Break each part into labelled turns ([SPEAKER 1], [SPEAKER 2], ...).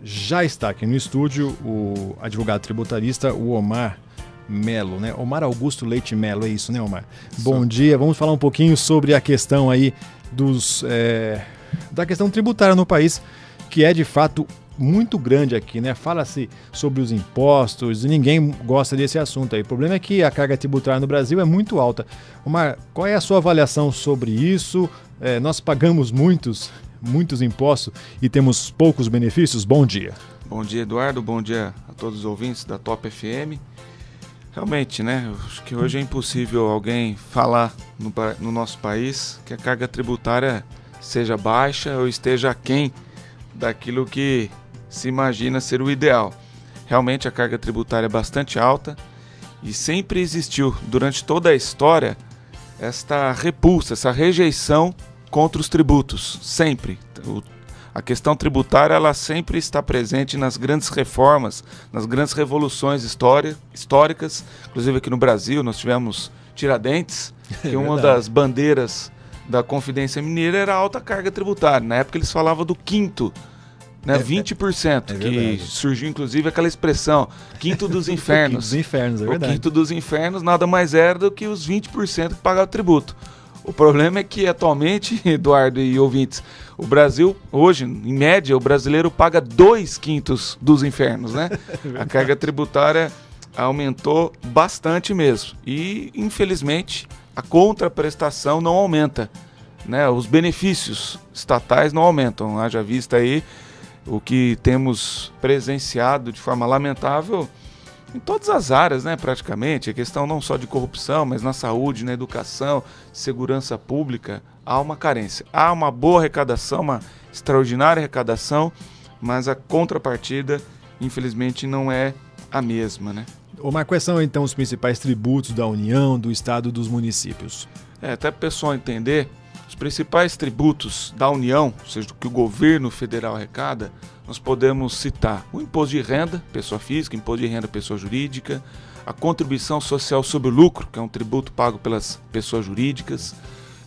[SPEAKER 1] Já está aqui no estúdio o advogado tributarista, o Omar Melo, né? Omar Augusto Leite Melo, é isso, né, Omar? Isso. Bom dia, vamos falar um pouquinho sobre a questão aí da questão tributária no país, que é de fato muito grande aqui, né? Fala-se sobre os impostos e ninguém gosta desse assunto aí. O problema é que a carga tributária no Brasil é muito alta. Omar, qual é a sua avaliação sobre isso? Nós pagamos muitos impostos e temos poucos benefícios? Bom dia.
[SPEAKER 2] Bom dia, Eduardo. Bom dia a todos os ouvintes da Top FM. Realmente, né? Acho que hoje é impossível alguém falar no nosso país que a carga tributária seja baixa ou esteja aquém daquilo que se imagina ser o ideal. Realmente a carga tributária é bastante alta e sempre existiu, durante toda a história, esta repulsa, essa rejeição contra os tributos, sempre. A questão tributária ela sempre está presente nas grandes reformas, nas grandes revoluções históricas. Inclusive aqui no Brasil nós tivemos Tiradentes, que uma das bandeiras da Confidência Mineira era a alta carga tributária. Na época eles falavam do quinto, né, 20%, que surgiu inclusive aquela expressão, quinto dos infernos.
[SPEAKER 1] Quinto dos infernos, é verdade.
[SPEAKER 2] O quinto dos infernos nada mais era do que os 20% que pagavam tributo. O problema é que atualmente, Eduardo e ouvintes, o Brasil, hoje, em média, o brasileiro paga 2/5 dos infernos, né? A carga tributária aumentou bastante mesmo. E, infelizmente, a contraprestação não aumenta, né? Os benefícios estatais não aumentam. Haja vista aí o que temos presenciado de forma lamentável em todas as áreas, né, praticamente, a questão não só de corrupção, mas na saúde, na educação, segurança pública, há uma carência. Há uma boa arrecadação, uma extraordinária arrecadação, mas a contrapartida, infelizmente, não é a mesma, né?
[SPEAKER 1] Omar, quais são então os principais tributos da União, do Estado e dos municípios?
[SPEAKER 2] Até para o pessoal entender, os principais tributos da União, ou seja, do que o governo federal arrecada, nós podemos citar o imposto de renda, pessoa física, imposto de renda, pessoa jurídica, a contribuição social sobre o lucro, que é um tributo pago pelas pessoas jurídicas,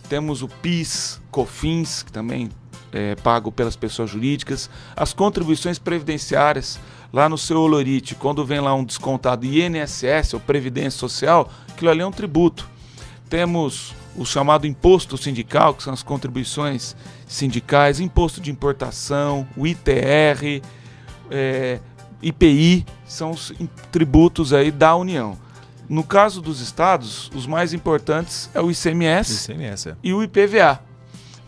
[SPEAKER 2] temos o PIS, COFINS, que também é pago pelas pessoas jurídicas, as contribuições previdenciárias, lá no seu Olorite, quando vem lá um descontado INSS, ou Previdência Social, aquilo ali é um tributo. Temos o chamado imposto sindical, que são as contribuições sindicais, imposto de importação, o ITR, IPI, são os tributos aí da União. No caso dos estados, os mais importantes é o ICMS e o IPVA.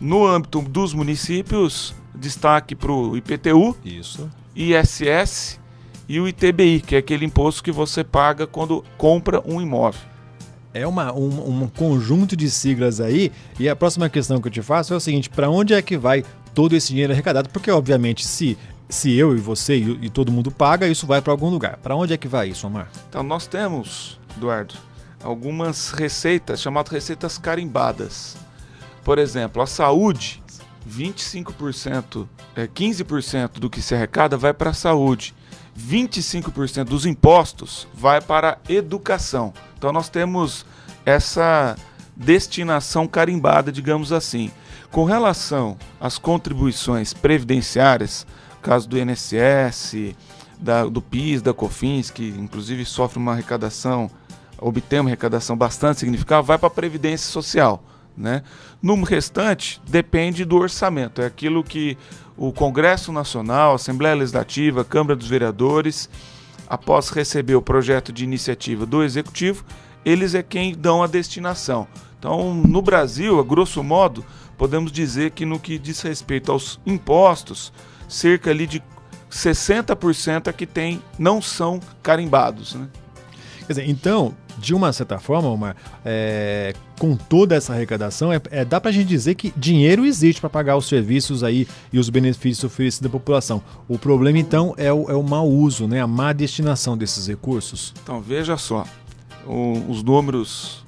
[SPEAKER 2] No âmbito dos municípios, destaque para o IPTU, ISS e o ITBI, que é aquele imposto que você paga quando compra um imóvel.
[SPEAKER 1] É um conjunto de siglas aí, e a próxima questão que eu te faço é o seguinte: para onde é que vai todo esse dinheiro arrecadado? Porque, obviamente, se eu e você e todo mundo paga, isso vai para algum lugar. Para onde é que vai isso, Omar?
[SPEAKER 2] Então, nós temos, Eduardo, algumas receitas, chamadas receitas carimbadas. Por exemplo, a saúde, 25%, 15% do que se arrecada vai para a saúde. 25% dos impostos vai para a educação. Então nós temos essa destinação carimbada, digamos assim. Com relação às contribuições previdenciárias, caso do INSS, do PIS, da COFINS, que inclusive sofre uma arrecadação, obtém uma arrecadação bastante significativa, vai para a Previdência Social, né? No restante, depende do orçamento. É aquilo que o Congresso Nacional, a Assembleia Legislativa, a Câmara dos Vereadores, após receber o projeto de iniciativa do Executivo, eles é quem dão a destinação. Então, no Brasil, a grosso modo, podemos dizer que no que diz respeito aos impostos, cerca ali de 60% é que não são carimbados, né?
[SPEAKER 1] Quer dizer, então, de uma certa forma, Omar, com toda essa arrecadação, dá para a gente dizer que dinheiro existe para pagar os serviços aí e os benefícios oferecidos à população. O problema, então, é o mau uso, né? A má destinação desses recursos.
[SPEAKER 2] Então, veja só, os números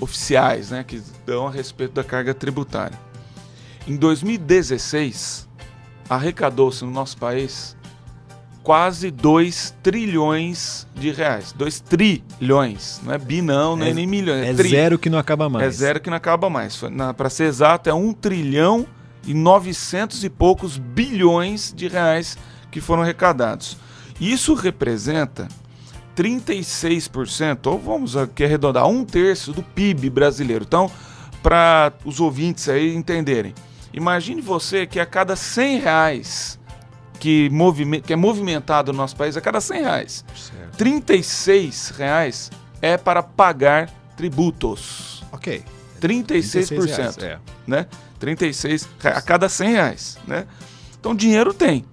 [SPEAKER 2] oficiais, né, que dão a respeito da carga tributária. Em 2016, arrecadou-se no nosso país quase 2 trilhões de reais. 2 trilhões. Não é bi não é nem milhões.
[SPEAKER 1] É zero que não acaba mais.
[SPEAKER 2] É zero que não acaba mais. Para ser exato, é 1 trilhão e 900 e poucos bilhões de reais que foram arrecadados. Isso representa 36%, ou vamos aqui arredondar, 1/3 do PIB brasileiro. Então, para os ouvintes aí entenderem, imagine você que a cada R$100 que é movimentado no nosso país, a cada R$100, R$36 é para pagar tributos.
[SPEAKER 1] Ok.
[SPEAKER 2] 36%, né? 36 a cada R$100, né? Então, dinheiro tem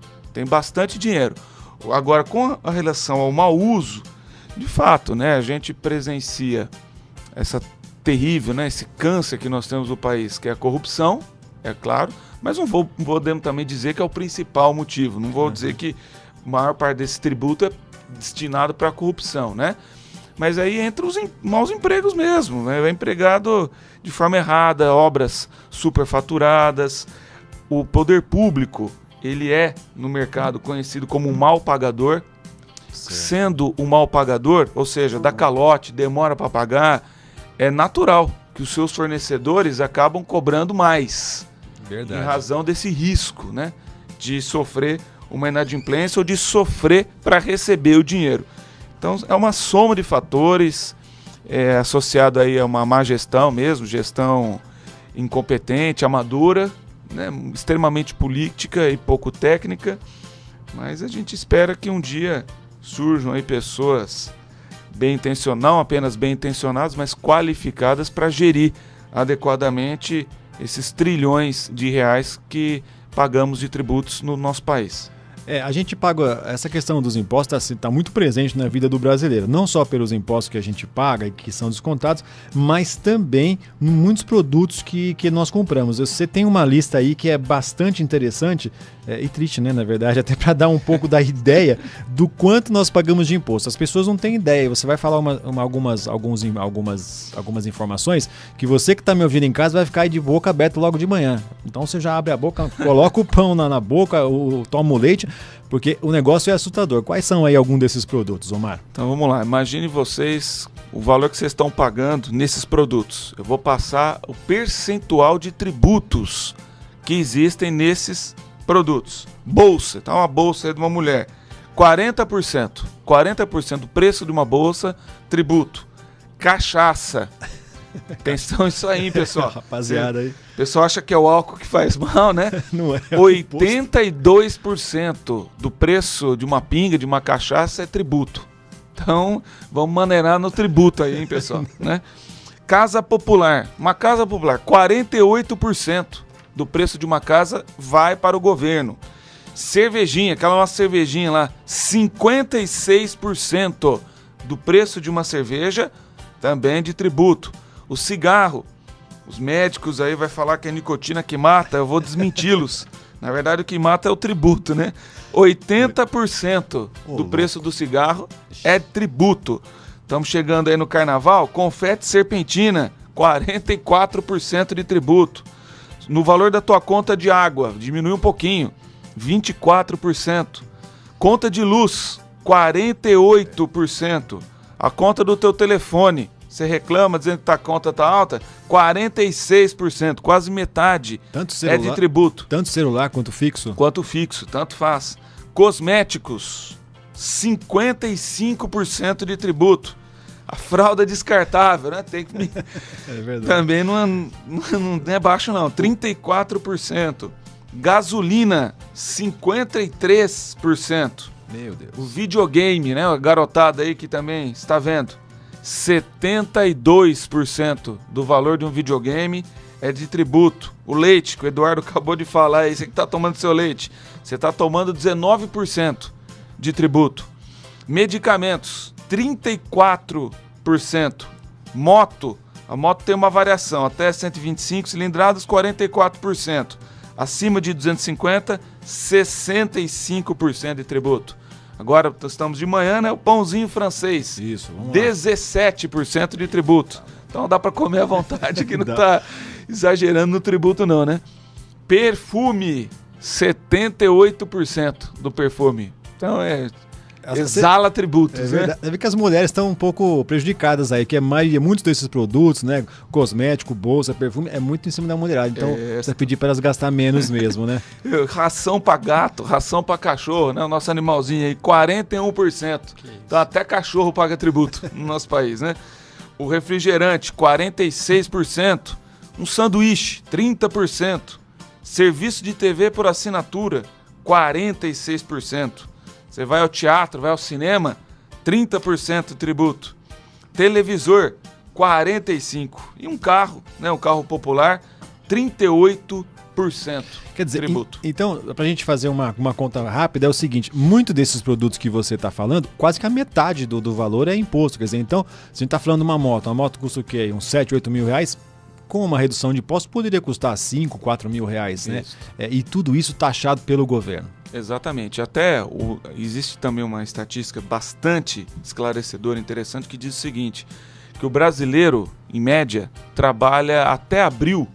[SPEAKER 2] bastante dinheiro. Agora, com a relação ao mau uso, de fato, né, a gente presencia essa terrível, né, esse câncer que nós temos no país, que é a corrupção, é claro, mas não podemos também dizer que é o principal motivo. Não vou dizer que a maior parte desse tributo é destinado para a corrupção, né? Mas aí entra os maus empregos mesmo, né? É empregado de forma errada, obras superfaturadas. O poder público, ele é no mercado conhecido como um mal pagador. Sendo um mal pagador, ou seja, dá calote, demora para pagar, é natural que os seus fornecedores acabam cobrando mais. Verdade. Em razão desse risco, né, de sofrer uma inadimplência ou de sofrer para receber o dinheiro. Então é uma soma de fatores associado aí a uma má gestão mesmo, gestão incompetente, amadora, né, extremamente política e pouco técnica, mas a gente espera que um dia surjam aí pessoas bem intencionadas, não apenas bem intencionadas, mas qualificadas para gerir adequadamente esses trilhões de reais que pagamos de tributos no nosso país.
[SPEAKER 1] A gente paga, essa questão dos impostos está muito presente na vida do brasileiro, não só pelos impostos que a gente paga e que são descontados, mas também muitos produtos que nós compramos. Você tem uma lista aí que é bastante interessante e triste, né, na verdade, até para dar um pouco da ideia do quanto nós pagamos de imposto. As pessoas não têm ideia, você vai falar algumas informações que você que está me ouvindo em casa vai ficar aí de boca aberta logo de manhã. Então você já abre a boca, coloca o pão na boca, toma o leite, porque o negócio é assustador. Quais são aí alguns desses produtos, Omar?
[SPEAKER 2] Então vamos lá, imagine vocês o valor que vocês estão pagando nesses produtos. Eu vou passar o percentual de tributos que existem nesses produtos. Bolsa, tá, uma bolsa de uma mulher, 40%. 40% do preço de uma bolsa, tributo. Cachaça. Atenção isso aí, pessoal.
[SPEAKER 1] Rapaziada aí.
[SPEAKER 2] O pessoal acha que é o álcool que faz mal, né?
[SPEAKER 1] Não é.
[SPEAKER 2] 82% do preço de uma pinga, de uma cachaça, é tributo. Então, vamos maneirar no tributo aí, hein, pessoal? Né? Casa popular. Uma casa popular, 48% do preço de uma casa vai para o governo. Cervejinha, aquela nossa cervejinha lá, 56% do preço de uma cerveja também de tributo. O cigarro, os médicos aí vai falar que é nicotina que mata, eu vou desmenti-los. Na verdade, o que mata é o tributo, né? 80% do preço do cigarro é tributo. Estamos chegando aí no carnaval, confete serpentina, 44% de tributo. No valor da tua conta de água, diminui um pouquinho, 24%. Conta de luz, 48%. A conta do teu telefone, você reclama dizendo que a conta está alta, 46%, quase metade é de tributo.
[SPEAKER 1] Tanto celular quanto fixo?
[SPEAKER 2] Quanto fixo, tanto faz. Cosméticos, 55% de tributo. A fralda descartável, né? Tem que
[SPEAKER 1] é verdade.
[SPEAKER 2] Também não é baixo não, 34%. Gasolina, 53%.
[SPEAKER 1] Meu Deus.
[SPEAKER 2] O videogame, né? A garotada aí que também está vendo. 72% do valor de um videogame é de tributo. O leite, que o Eduardo acabou de falar aí, você que está tomando seu leite, você está tomando 19% de tributo. Medicamentos, 34%. Moto, a moto tem uma variação, até 125 cilindradas, 44%. Acima de 250, 65% de tributo. Agora estamos de manhã, né? O pãozinho francês.
[SPEAKER 1] Isso, vamos lá. 17%
[SPEAKER 2] de tributo. Então dá para comer à vontade, que não está exagerando no tributo não, né? Perfume, 78% do perfume. Então exala tributos.
[SPEAKER 1] É verdade. Você vê que as mulheres estão um pouco prejudicadas aí, que muitos desses produtos, né? Cosmético, bolsa, perfume, é muito em cima da mulherada. Então, você pedir para elas gastar menos mesmo, né?
[SPEAKER 2] Ração para gato, ração para cachorro, né? O nosso animalzinho aí, 41%. Então, até cachorro paga tributo no nosso país, né? O refrigerante, 46%. Um sanduíche, 30%. Serviço de TV por assinatura, 46%. Você vai ao teatro, vai ao cinema, 30% de tributo. Televisor, 45%. E um carro, né, um carro popular, 38%.
[SPEAKER 1] Quer dizer,
[SPEAKER 2] tributo.
[SPEAKER 1] Então, para a gente fazer uma conta rápida, é o seguinte, muito desses produtos que você está falando, quase que a metade do valor é imposto. Quer dizer, então, se a gente está falando de uma moto custa o quê? Uns 7, 8 mil reais? Com uma redução de imposto, poderia custar 5, 4 mil reais, né? E tudo isso taxado pelo governo.
[SPEAKER 2] Exatamente. Existe também uma estatística bastante esclarecedora, interessante, que diz o seguinte, que o brasileiro, em média, trabalha até abril,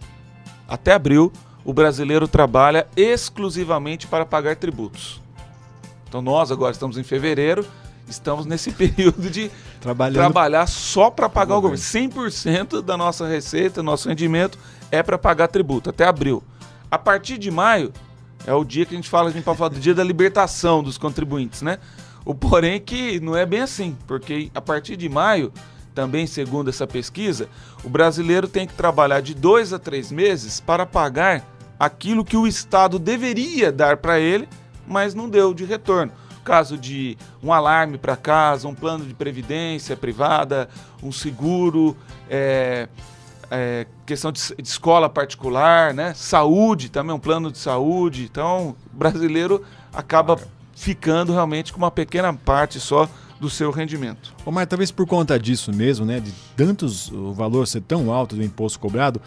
[SPEAKER 2] o brasileiro trabalha exclusivamente para pagar tributos. Então nós agora estamos em fevereiro, estamos nesse período de trabalhar só para pagar o governo. 100% da nossa receita, nosso rendimento é para pagar tributo, até abril. A partir de maio, é o dia que a gente fala do dia da libertação dos contribuintes, né? O porém que não é bem assim, porque a partir de maio, também segundo essa pesquisa, o brasileiro tem que trabalhar de 2 a 3 meses para pagar aquilo que o Estado deveria dar para ele, mas não deu de retorno. Caso de um alarme para casa, um plano de previdência privada, um seguro, questão de escola particular, né? Saúde, também um plano de saúde. Então, o brasileiro acaba ficando realmente com uma pequena parte só do seu rendimento.
[SPEAKER 1] Mas talvez por conta disso mesmo, né, de o valor ser tão alto do imposto cobrado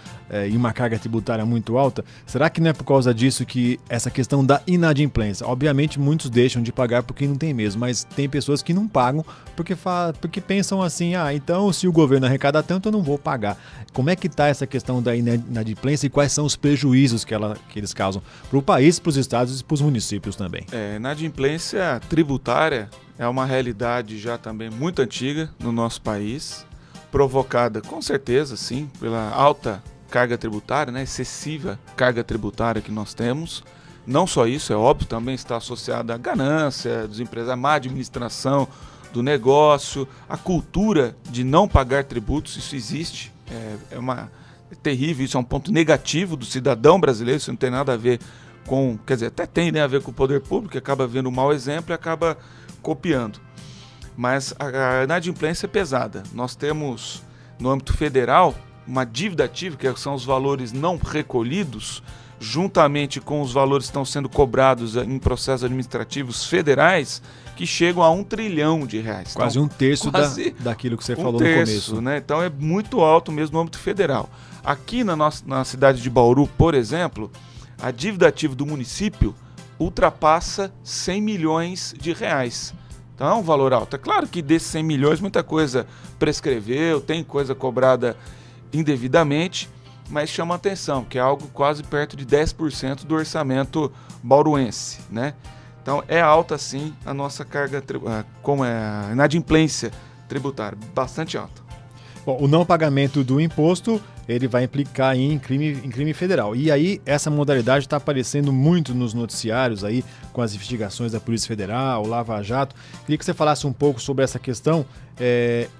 [SPEAKER 1] e uma carga tributária muito alta, será que não é por causa disso que essa questão da inadimplência? Obviamente muitos deixam de pagar porque não tem mesmo, mas tem pessoas que não pagam porque pensam assim, então se o governo arrecada tanto eu não vou pagar. Como é que está essa questão da inadimplência e quais são os prejuízos que eles causam para o país, para os estados e para os municípios também?
[SPEAKER 2] Inadimplência tributária é uma realidade já também muito antiga no nosso país, provocada com certeza, sim, pela alta carga tributária, né, excessiva carga tributária que nós temos. Não só isso, é óbvio, também está associada à ganância dos empresários, à má administração do negócio, a cultura de não pagar tributos, isso existe, é terrível, isso é um ponto negativo do cidadão brasileiro, isso não tem nada a ver com, quer dizer, até tem, né, a ver com o poder público, que acaba vendo um mau exemplo e acaba copiando. Mas a inadimplência é pesada. Nós temos, no âmbito federal, uma dívida ativa, que são os valores não recolhidos, juntamente com os valores que estão sendo cobrados em processos administrativos federais, que chegam a R$1 trilhão.
[SPEAKER 1] Quase um terço daquilo que você falou no começo.
[SPEAKER 2] Né? Então é muito alto mesmo no âmbito federal. Aqui na cidade de Bauru, por exemplo, a dívida ativa do município ultrapassa R$100 milhões. Então é um valor alto. É claro que desses 100 milhões muita coisa prescreveu, tem coisa cobrada indevidamente, mas chama atenção, que é algo quase perto de 10% do orçamento bauruense, né? Então é alta sim a nossa carga, como é a inadimplência tributária, bastante alta.
[SPEAKER 1] Bom, o não pagamento do imposto, ele vai implicar em crime federal. E aí, essa modalidade está aparecendo muito nos noticiários aí, com as investigações da Polícia Federal, Lava Jato. Queria que você falasse um pouco sobre essa questão,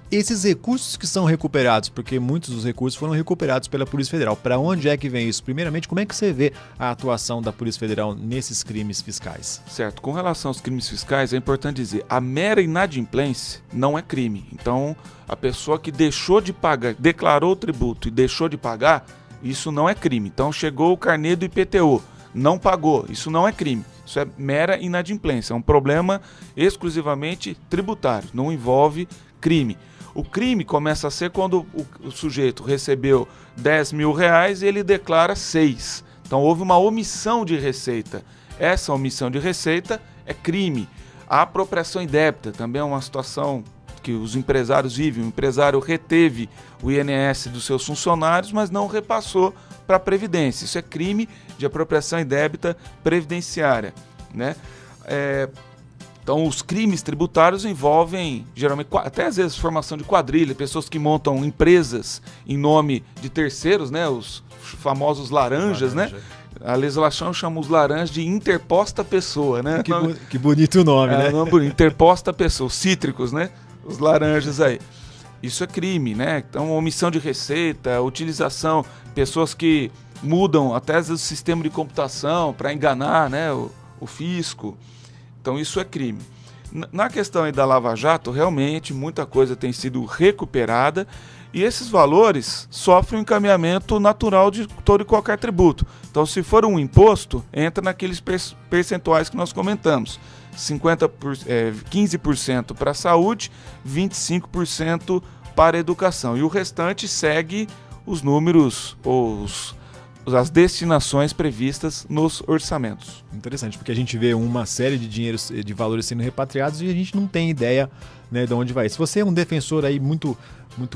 [SPEAKER 1] esses recursos que são recuperados, porque muitos dos recursos foram recuperados pela Polícia Federal. Para onde é que vem isso? Primeiramente, como é que você vê a atuação da Polícia Federal nesses crimes fiscais?
[SPEAKER 2] Certo. Com relação aos crimes fiscais, é importante dizer, a mera inadimplência não é crime. Então, a pessoa que deixou de pagar, declarou o tributo e deixou de pagar, isso não é crime. Então, chegou o carnê do IPTU, não pagou, isso não é crime. Isso é mera inadimplência, é um problema exclusivamente tributário, não envolve crime. O crime começa a ser quando o sujeito recebeu R$10 mil e ele declara 6. Então houve uma omissão de receita. Essa omissão de receita é crime. A apropriação indébita também é uma situação que os empresários vivem. O empresário reteve o INSS dos seus funcionários, mas não repassou para a Previdência. Isso é crime de apropriação indébita previdenciária, né? Então, os crimes tributários envolvem, geralmente, até às vezes, formação de quadrilha, pessoas que montam empresas em nome de terceiros, né? Os famosos laranjas, né? A legislação chama os laranjas de interposta pessoa, né?
[SPEAKER 1] Que bonito o nome, né?
[SPEAKER 2] Nome bonito, interposta pessoa, os cítricos, né? Os laranjas aí. Isso é crime, né? Então, omissão de receita, utilização, pessoas que mudam até às vezes o sistema de computação para enganar, né, o fisco. Então isso é crime. Na questão aí da Lava Jato, realmente muita coisa tem sido recuperada e esses valores sofrem um encaminhamento natural de todo e qualquer tributo. Então, se for um imposto, entra naqueles percentuais que nós comentamos. 15% para a saúde, 25% para a educação. E o restante segue os números ou as destinações previstas nos orçamentos.
[SPEAKER 1] Interessante, porque a gente vê uma série de dinheiros, de valores sendo repatriados e a gente não tem ideia, né, de onde vai. Se você é um defensor aí muito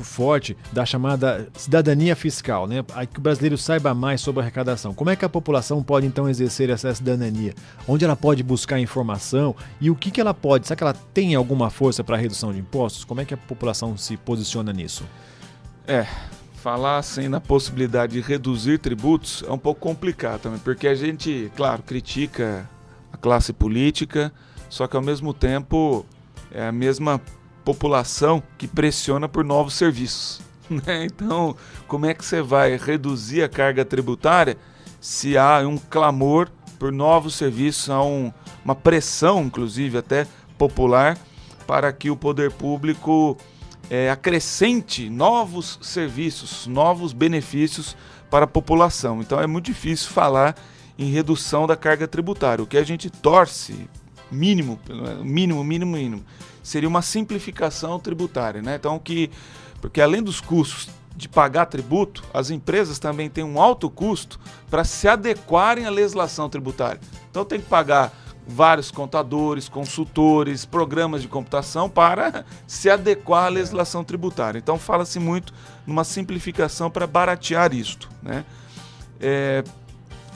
[SPEAKER 1] forte da chamada cidadania fiscal, né, que o brasileiro saiba mais sobre a arrecadação, como é que a população pode então exercer essa cidadania? Onde ela pode buscar informação e o que ela pode? Será que ela tem alguma força para a redução de impostos? Como é que a população se posiciona nisso?
[SPEAKER 2] Falar assim na possibilidade de reduzir tributos é um pouco complicado também, porque a gente, claro, critica a classe política, só que ao mesmo tempo é a mesma população que pressiona por novos serviços, né? Então, como é que você vai reduzir a carga tributária se há um clamor por novos serviços, há uma pressão, inclusive até popular, para que o poder público acrescente novos serviços, novos benefícios para a população. Então é muito difícil falar em redução da carga tributária. O que a gente torce, mínimo, seria uma simplificação tributária, né? Então, porque além dos custos de pagar tributo, as empresas também têm um alto custo para se adequarem à legislação tributária. Então tem que pagar vários contadores, consultores, programas de computação para se adequar à legislação tributária. Então fala-se muito numa simplificação para baratear isto, né?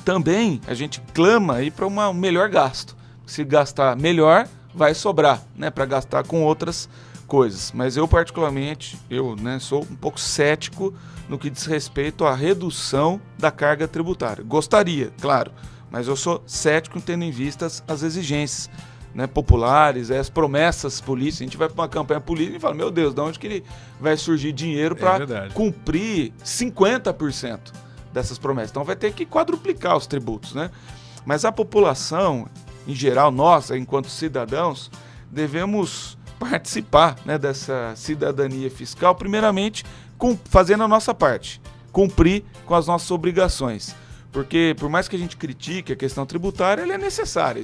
[SPEAKER 2] Também a gente clama aí para um melhor gasto. Se gastar melhor, vai sobrar, né, para gastar com outras coisas. Mas eu particularmente, sou um pouco cético no que diz respeito à redução da carga tributária. Gostaria, claro, mas eu sou cético tendo em vista as exigências, né, populares, as promessas políticas. A gente vai para uma campanha política e fala, meu Deus, de onde que ele vai surgir dinheiro para cumprir 50% dessas promessas? Então vai ter que quadruplicar os tributos, né? Mas a população, em geral, nós, enquanto cidadãos, devemos participar, né, dessa cidadania fiscal, primeiramente fazendo a nossa parte, cumprir com as nossas obrigações. Porque, por mais que a gente critique a questão tributária, ela é necessária.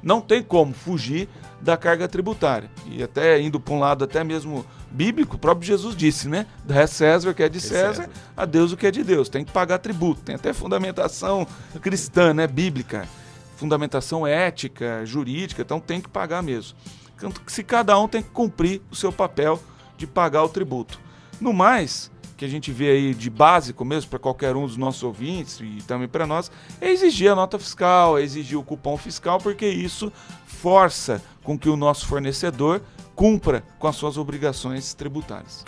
[SPEAKER 2] Não tem como fugir da carga tributária. E até indo para um lado até mesmo bíblico, o próprio Jesus disse, né? Dá a César o que é de César, a Deus o que é de Deus. Tem que pagar tributo. Tem até fundamentação cristã, né? Bíblica. Fundamentação ética, jurídica. Então tem que pagar mesmo. Então, se cada um tem que cumprir o seu papel de pagar o tributo. No mais, que a gente vê aí de básico mesmo para qualquer um dos nossos ouvintes e também para nós, é exigir a nota fiscal, é exigir o cupom fiscal, porque isso força com que o nosso fornecedor cumpra com as suas obrigações tributárias.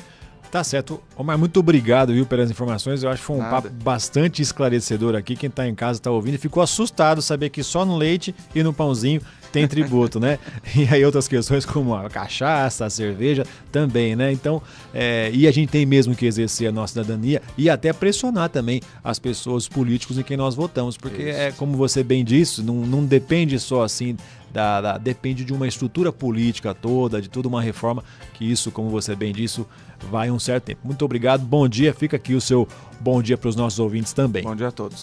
[SPEAKER 1] Tá certo. Omar, muito obrigado, viu, pelas informações. Eu acho que foi um papo bastante esclarecedor aqui. Quem está em casa está ouvindo e ficou assustado saber que só no leite e no pãozinho tem tributo, né? E aí outras questões como a cachaça, a cerveja também, né? Então, e a gente tem mesmo que exercer a nossa cidadania e até pressionar também as pessoas, os políticos em quem nós votamos, porque como você bem disse, não depende só assim depende de uma estrutura política toda, de toda uma reforma, que isso, como você bem disse, vai um certo tempo. Muito obrigado, bom dia, fica aqui o seu bom dia para os nossos ouvintes também.
[SPEAKER 2] Bom dia a todos.